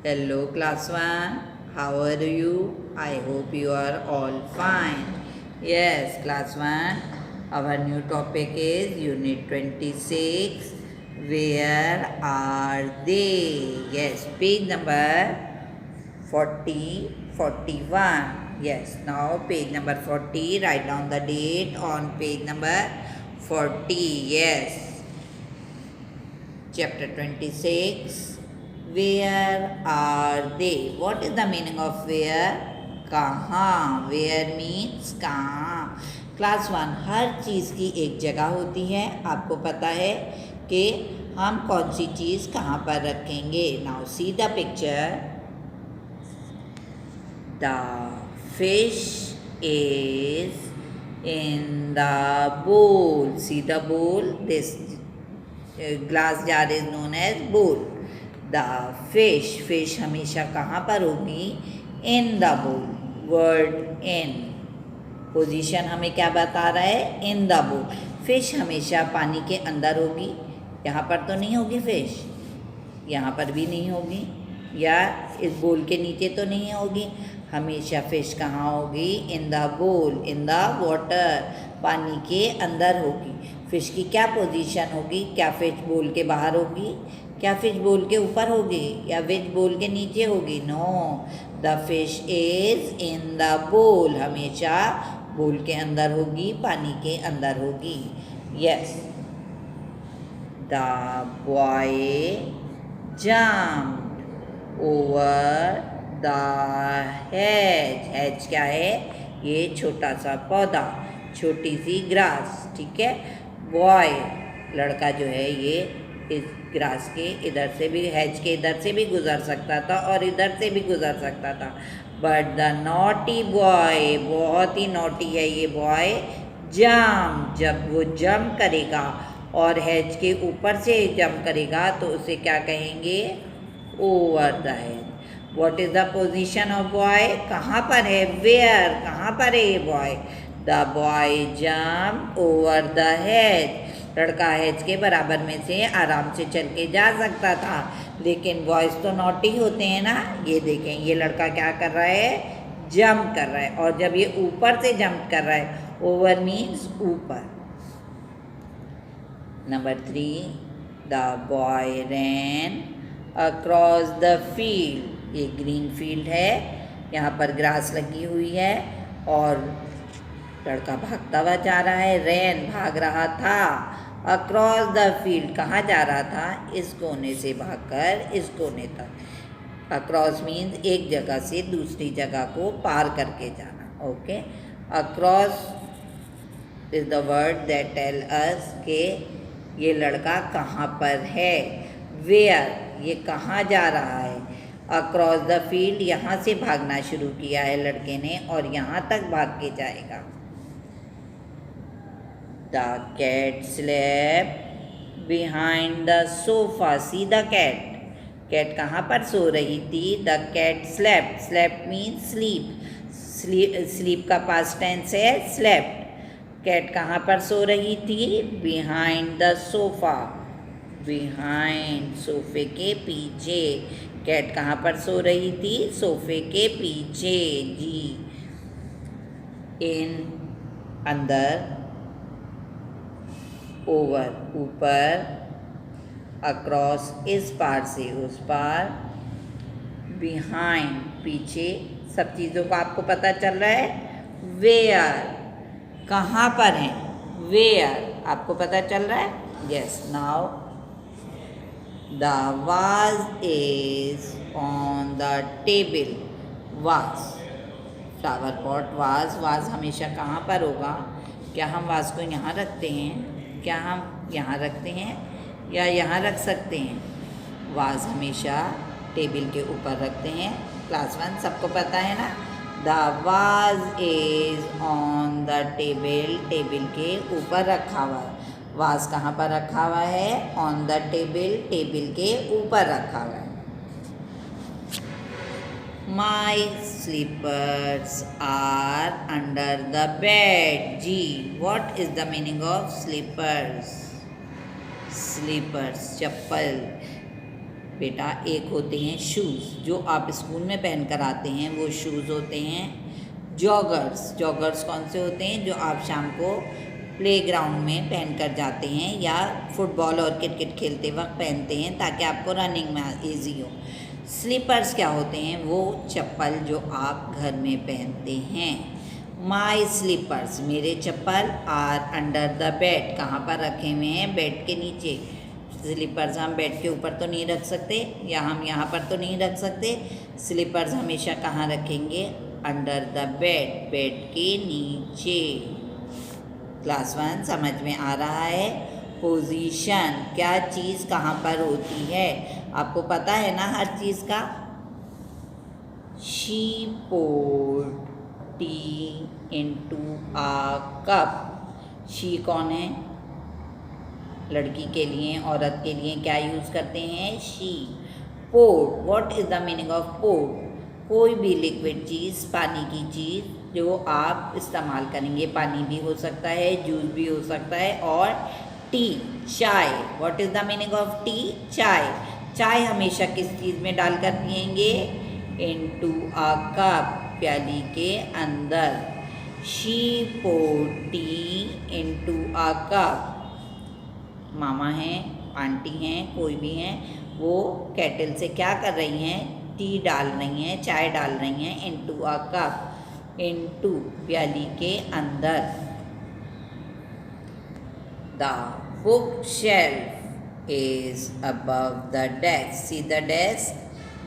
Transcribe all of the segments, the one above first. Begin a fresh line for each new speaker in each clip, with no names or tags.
Hello class 1, how are you? I hope you are all fine. Yes, class 1, our new topic is Unit 26. Where are they? Yes, page number 40, 41. Yes, now page number 40, write down the date on page number 40. Yes, chapter 26. Where are they? What is the meaning of where? कहाँ. Where means कहाँ. Class 1, हर चीज़ की एक जगह होती है. आपको पता है कि हम कौन सी चीज़ कहाँ पर रखेंगे. Now see the picture. The fish is in the bowl. See the bowl? This glass jar is known as bowl. The fish हमेशा कहाँ पर होगी? In the bowl. Word in. Position हमें क्या बता रहा है? In the bowl. फिश हमेशा पानी के अंदर होगी. यहाँ पर तो नहीं होगी फिश, यहाँ पर भी नहीं होगी, या इस बोल के नीचे तो नहीं होगी. हमेशा फिश कहाँ होगी? इन द बोल, इन द वाटर, पानी के अंदर होगी. फिश की क्या पोजीशन होगी? क्या फिश बोल के बाहर होगी? क्या फिश बोल के ऊपर होगी? या फिश बोल के नीचे होगी? No, the fish is in the bowl. हमेशा बोल के अंदर होगी, पानी के अंदर होगी. Yes. The boy jumped over the hedge. hedge क्या है? ये छोटा सा पौधा, छोटी सी ग्रास. ठीक है. बॉय लड़का जो है ये इस ग्रास के इधर से भी, हैज के इधर से भी गुजर सकता था और इधर से भी गुजर सकता था. बट द नॉटी बॉय, बहुत ही नॉटी है ये बॉय, जंप, जब वो जंप करेगा और हैज के ऊपर से जंप करेगा तो उसे क्या कहेंगे? Over the hedge. What is the position of boy? कहाँ पर है? वेयर, कहाँ पर है ये boy? The boy jump over the hedge. लड़का हेज के बराबर में से आराम से चल के जा सकता था, लेकिन बॉयज तो नॉटी होते हैं ना. ये देखें, ये लड़का क्या कर रहा है? जंप कर रहा है. और जब ये ऊपर से जंप कर रहा है, ओवर मीन्स ऊपर. Number 3, the boy ran across the field. ये ग्रीन फील्ड है, यहाँ पर ग्रास लगी हुई है और लड़का भागता हुआ जा रहा है. रैन, भाग रहा था. अक्रॉस द फील्ड, कहाँ जा रहा था? इस कोने से भागकर इस कोने तक. अक्रॉस मीन्स एक जगह से दूसरी जगह को पार करके जाना. Okay. Across is the word that tell us के ये लड़का कहाँ पर है. वेयर, ये कहाँ जा रहा है. अक्रॉस द फील्ड, यहाँ से भागना शुरू किया है लड़के ने और यहाँ तक भाग के जाएगा. The cat slept behind the sofa. See the cat. Cat कहाँ पर सो रही थी? The cat slept. Slept means sleep. Sleep का पास्ट टेंस है स्लेप्ट. कैट कहाँ पर सो रही थी? Behind the sofa. बिहाइंड, सोफे के पीछे. कैट कहाँ पर सो रही थी? सोफे के पीछे. जी. इन, अंदर. ओवर, ऊपर. अक्रॉस, इस पार से उस पार. बिहाइंड, पीछे. सब चीज़ों को आपको पता चल रहा है. वेयर, कहाँ पर हैं? वेयर, आपको पता चल रहा है. Yes. Now the was is on the table. Was, flower pot. Was, was हमेशा कहाँ पर होगा? क्या हम वाज को यहाँ रखते हैं? क्या हम यहाँ रखते हैं या यहाँ रख सकते हैं? वाज हमेशा टेबल के ऊपर रखते हैं. क्लास 1 सबको पता है ना. The was is on the table. Table के ऊपर रखा हुआ है. वाज कहाँ पर रखा हुआ है? On the table. टेबल के ऊपर रखा हुआ है. My slippers are under the bed. जी. What is the meaning of slippers? Slippers, चप्पल. बेटा एक होते हैं शूज़, जो आप स्कूल में पहन कर आते हैं वो शूज़ होते हैं। जॉगर्स, जॉगर्स कौन से होते हैं? जो आप शाम को प्लेग्राउंड में पहन कर जाते हैं या फुटबॉल और क्रिकेट खेलते वक्त पहनते हैं ताकि आपको रनिंग में ईजी हो। स्लीपर्स क्या होते हैं? वो चप्पल जो आप घर में पहनते हैं। माई स्लीपर्स, मेरे चप्पल आर अंडर द बेड, कहाँ पर रखे हुए हैं? बेड के नीचे। स्लीपर्स हम बेड के ऊपर तो नहीं रख सकते या हम यहाँ पर तो नहीं रख सकते। स्लीपर्स हमेशा कहाँ रखेंगे? अंडर द बेड, बेड के नीचे। क्लास 1 समझ में आ रहा है? पोजीशन, क्या चीज़ कहाँ पर होती है? आपको पता है ना हर चीज़ का? She poured tea into a cup. She कौन है? लड़की के लिए, औरत के लिए क्या यूज़ करते हैं? She. poured, what is the meaning of poured? कोई भी लिक्विड चीज़, पानी की चीज़ जो आप इस्तेमाल करेंगे। पानी भी हो सकता है, जूस भी हो सकता है, और टी, चाय। What is the meaning of T? चाय। चाय हमेशा किस चीज़ में डालकर पियेंगे? इनटू अ कप, प्याली के अंदर। She poured tea into a cup. मामा हैं, आंटी हैं, कोई भी हैं, वो केटल से क्या कर रही हैं? टी डाल रही हैं, चाय डाल रही हैं इनटू अ कप, इनटू प्याली के अंदर। The book shelf is above the desk. See the desk,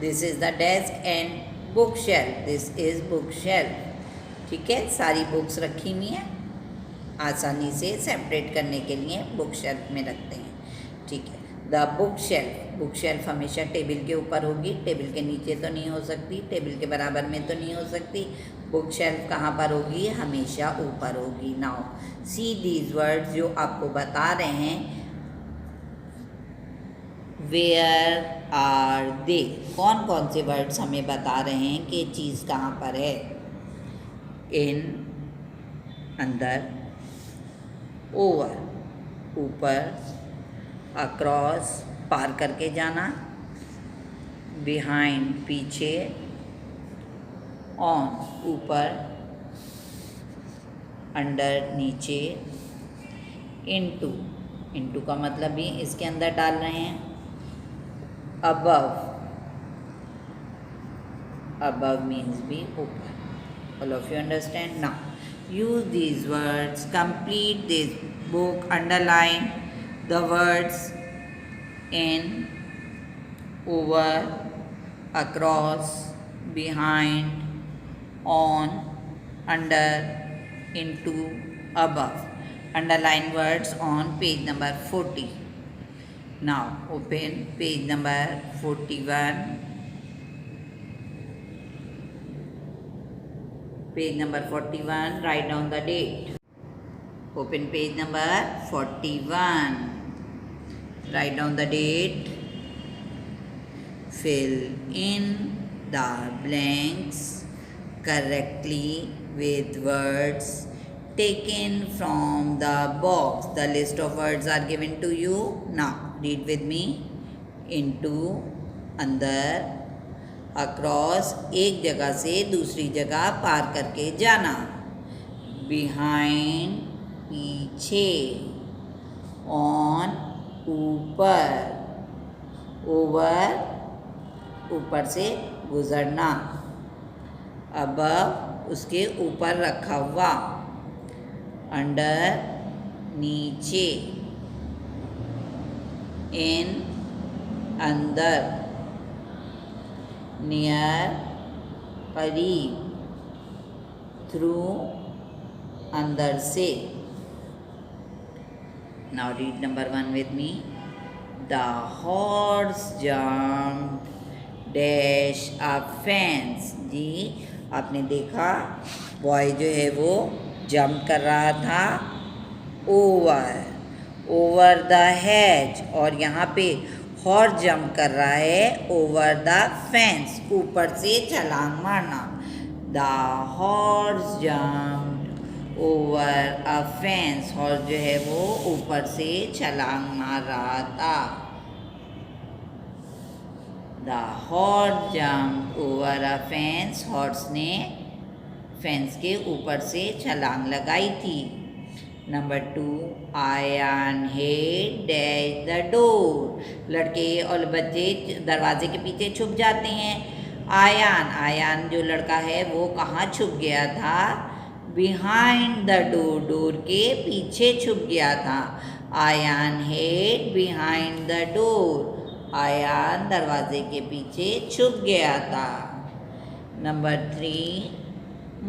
this is the desk and book shelf, this is book shelf. ठीक है, सारी बुक्स रखी हुई हैं, आसानी से सेपरेट करने के लिए बुक शेल्फ में रखते हैं। ठीक है, the book shelf, book shelf हमेशा टेबल के ऊपर होगी, टेबल के नीचे तो नहीं हो सकती, टेबल के बराबर में तो नहीं हो सकती। बुक शेल्फ कहाँ पर होगी? हमेशा ऊपर होगी। नाउ सी दीज वर्ड्स, जो आपको बता रहे हैं। वेयर आर दे, कौन कौन से वर्ड्स हमें बता रहे हैं कि चीज़ कहाँ पर है? इन, अंदर, ओवर, ऊपर, अक्रॉस, पार करके जाना, बिहाइंड, पीछे, ऑन, ऊपर, अंडर, नीचे, इनटू, इनटू का मतलब भी इसके अंदर डाल रहे हैं, अबव, अबव मीन्स भी ऊपर। All of you understand? Now use these words, complete this book, underline the words in, over, across, behind, on, under, into, above. Underline words on page number 40. Now open page number 41. Page number 41, write down the date. Open page number 41. Write down the date. Fill in the blanks correctly with words taken from the box. The list of words are given to you. Now read with me. Into, अंदर, across, एक जगह से दूसरी जगह पार करके जाना, behind, पीछे, on, ऊपर, ओवर, ऊपर से गुजरना, अबव, उसके ऊपर रखा हुआ, अंडर, नीचे, इन, अंदर, नियर, करीब, थ्रू, अंदर से। Now read number 1 with me. The horse jumped dash a fence. जी आपने देखा बॉय जो है वो जंप कर रहा था ओवर, ओवर द हेज, और यहाँ पे हॉर्स जंप कर रहा है ओवर द फेंस, ऊपर से छलांग मारना। The horse jumped over a fence, horse जो है वो ऊपर से छलांग मार रहा था। The horse jump over a fence, horse ने फेंस के ऊपर से छलांग लगाई थी। Number 2, Ayaan head dash the door, लड़के और बच्चे दरवाजे के पीछे छुप जाते हैं। आयान जो लड़का है वो कहाँ छुप गया था? बिहाइंड द डोर, डोर के पीछे छुप गया था। Ayaan hid behind the door, Ayaan दरवाजे के पीछे छुप गया था। Number 3,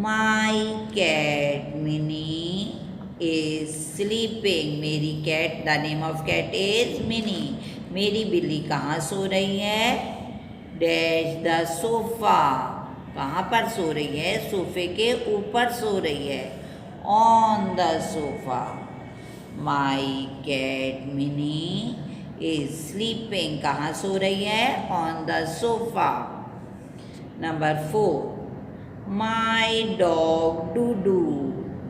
my cat Mini is sleeping, मेरी cat, the name of cat is Mini, मेरी बिल्ली कहाँ सो रही है? डैश द सोफा, कहाँ पर सो रही है? सोफे के ऊपर सो रही है। On the sofa, my cat Mini is sleeping, कहाँ सो रही है? On the sofa. Number 4, my dog Dudu,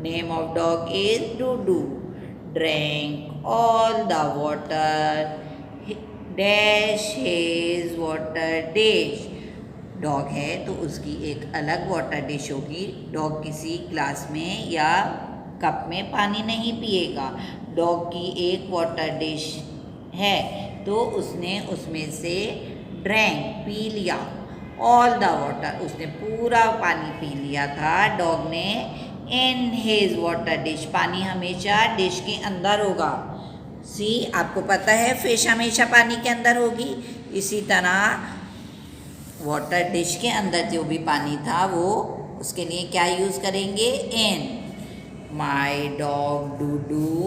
name of dog is Dudu, drank all the water dash his water dish, dog है तो उसकी एक अलग वाटर डिश होगी। डॉग किसी ग्लास में या कप में पानी नहीं पिएगा। डॉग की एक वाटर डिश है तो उसने उसमें से ड्रैंक पी लिया, ऑल द वाटर, उसने पूरा पानी पी लिया था डॉग ने। इन हिज वाटर डिश, पानी हमेशा डिश के अंदर होगा। सी, आपको पता है फिश हमेशा पानी के अंदर होगी, इसी तरह वाटर डिश के अंदर जो भी पानी था वो, उसके लिए क्या यूज़ करेंगे? In. My dog Dudu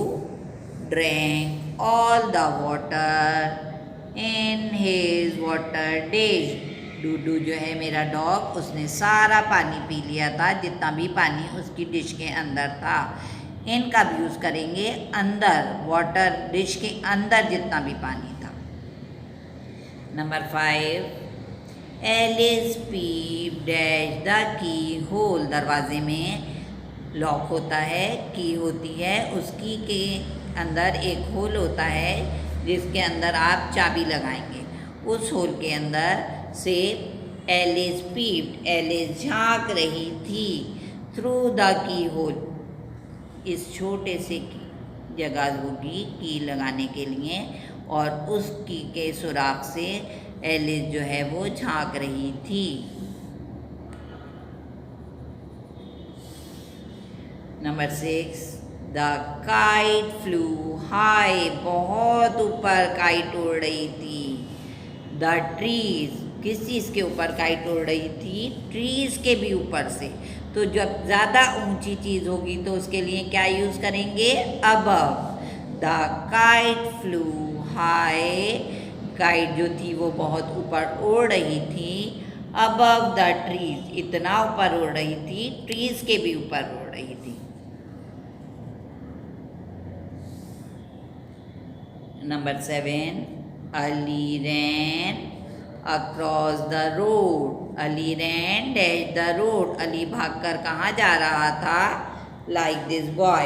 drank all the water in his water dish, Dudu जो है मेरा डॉग, उसने सारा पानी पी लिया था जितना भी पानी उसकी डिश के अंदर था। इनका भी यूज़ करेंगे अंदर, वाटर डिश के अंदर जितना भी पानी था। Number 5, Alice peep dash the keyhole, दरवाजे में लॉक होता है, की होती है, उसकी के अंदर एक होल होता है जिसके अंदर आप चाबी लगाएंगे। उस होल के अंदर से एलिस पीप्ड, एलिस झांक रही थी, थ्रू द की होल, इस छोटे से जगह होगी की लगाने के लिए, और उस की के सुराख से एलिस जो है वो झांक रही थी। Number 6, the kite flu high, बहुत ऊपर काइट उड़ रही थी। द ट्रीज, किस चीज़ के ऊपर काइट उड़ रही थी? ट्रीज के भी ऊपर से। तो जब ज़्यादा ऊंची चीज़ होगी तो उसके लिए क्या यूज़ करेंगे? Above. The kite flu high, kite जो थी वो बहुत ऊपर उड़ रही थी। अबव द ट्रीज, इतना ऊपर उड़ रही थी, ट्रीज के भी ऊपर उड़ रही थी। Number 7, Ali ran across the road, Ali ran dash the road, Ali भागकर कहाँ जा रहा था? लाइक दिस बॉय,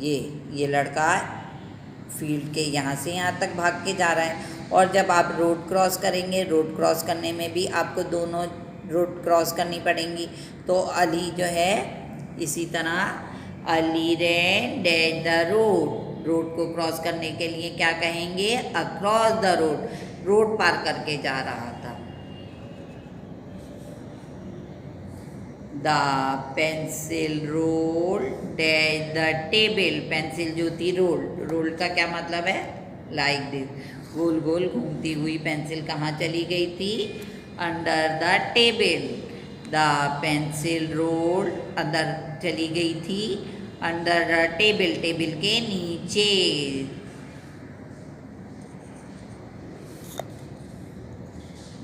ये लड़का फील्ड के यहाँ से यहाँ तक भाग के जा रहा है। और जब आप रोड क्रॉस करेंगे, रोड क्रॉस करने में भी आपको दोनों रोड क्रॉस करनी पड़ेंगी, तो अली जो है इसी तरह Ali ran dash the road, road को क्रॉस करने के लिए क्या कहेंगे? अक्रॉस द रोड, रोड पार करके जा रहा था। The pencil roll dash the table, pencil जो थी रोल का क्या मतलब है? लाइक दिस, गोल गोल घूमती हुई पेंसिल कहाँ चली गई थी? Under the table. The pencil roll अंदर चली गई थी, अंडर द टेबल, टेबल के नीचे।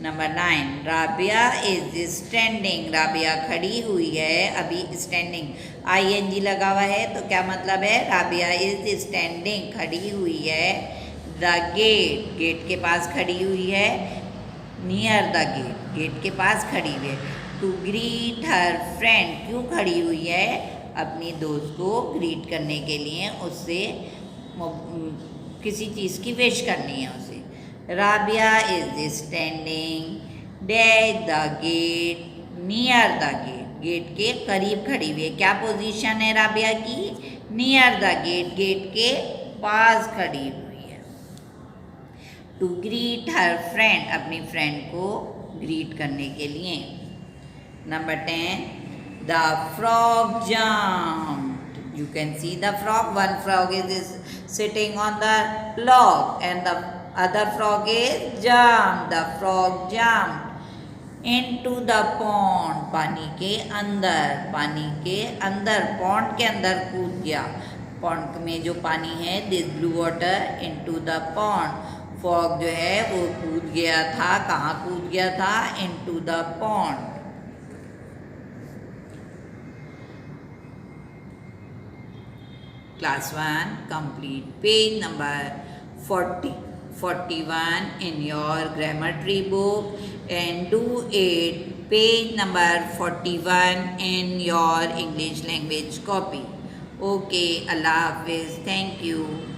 Number 9, Rabia is standing, Rabia खड़ी हुई है, अभी स्टैंडिंग ING लगा हुआ है तो क्या मतलब है? राबिया इज स्टैंडिंग, खड़ी हुई है। द गेट, गेट के पास खड़ी हुई है। नियर द गेट, गेट के पास खड़ी हुई है। टू ग्रीट हर फ्रेंड, क्यों खड़ी हुई है? अपनी दोस्त को ग्रीट करने के लिए, उससे किसी चीज़ की विश करनी है उसे। Rabia is standing at the gate, near the gate. Gate के करीब खड़ी हुई है. क्या पोजीशन है राबिया की? नियर द गेट, गेट के पास खड़ी हुई है. टू ग्रीट हर फ्रेंड, अपनी फ्रेंड को ग्रीट करने के लिए. Number 10, the frog jumped. You can see the frog. One frog is sitting on the log and the other frog is jumped. The frog jumped into the pond. पानी के अंदर, पानी के अंदर, pond के अंदर कूद गया. pond में जो पानी है, this blue water into the pond. frog जो है वो कूद गया था. कहाँ कूद गया था? into the pond. Class 1 complete. Page number 41 in your grammar book and do it page number 41 in your English language copy. Okay, Allah Hafiz. Thank you.